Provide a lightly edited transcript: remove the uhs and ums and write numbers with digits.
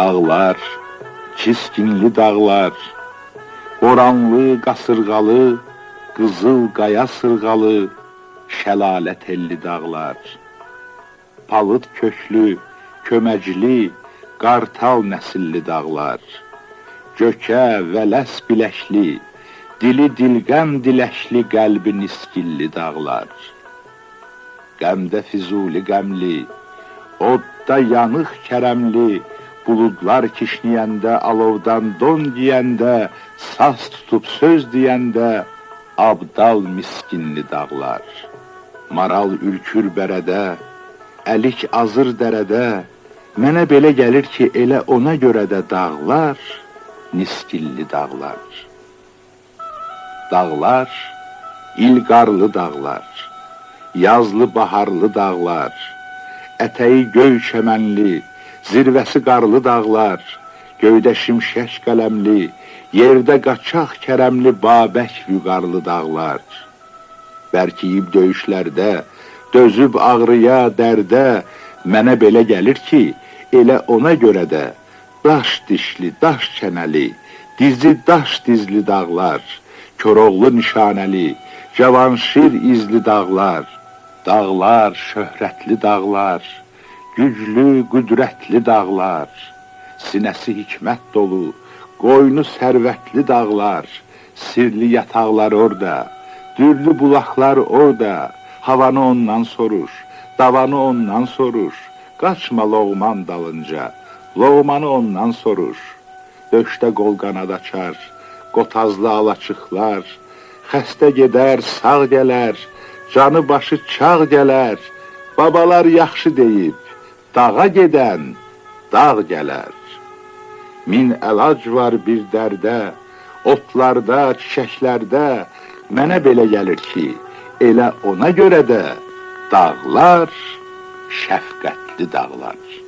Dağlar, çiskinli dağlar, oranlı, qasırğalı, qızıl qaya sırğalı, şəlalə telli dağlar. Palıd köklü, köməcli, qartal nəsilli dağlar. Gökə, vələs biləkli, dili dilqəm diləkli, qəlbi niskilli dağlar. Qəmdə Füzuli qəmli, odda yanıq kərəmli, buludlar kişniyəndə, alovdan don giyəndə, saz tutub söz deyəndə, abdal miskinli dağlar. Maral ürkür bərədə, əlik azır dərədə, mənə belə gəlir ki, elə ona görə də dağlar, niskilli dağlar. Dağlar, ilqarlı dağlar, yazlı baharlı dağlar, ətəyi göy çəmənli, zirvəsi qarlı dağlar, göydə şimşək qələmli, yerdə qaçaq kərəmli, babək vüqarlı dağlar. Bərkiyib döyüşlərdə, dözüb ağrıya, dərdə, mənə belə gəlir ki, elə ona görə də daş dişli, daş çənəli, dizi daş dizli dağlar, Koroğlu nişanəli, Cavanşir izli dağlar, dağlar, şöhrətli dağlar, güclü, qüdrətli dağlar, sinəsi hikmət dolu, qoynu sərvətli dağlar, sirli yataqlar orada, dürlü bulaqlar orada, havanı ondan soruş, davanı ondan soruş, qaçma Loğman dalınca, Loğmanı ondan soruş, döşdə qol qanad açar, qotazlı alaçıqlar, xəstə gedər, sağ gələr, canı başı çağ gələr, babalar yaxşı deyib, dağa gedən, dağ gələr. Min əlac var bir dərdə, otlarda, çiçəklərdə, mənə belə gəlir ki, elə ona görə də dağlar, şəfqətli dağlar.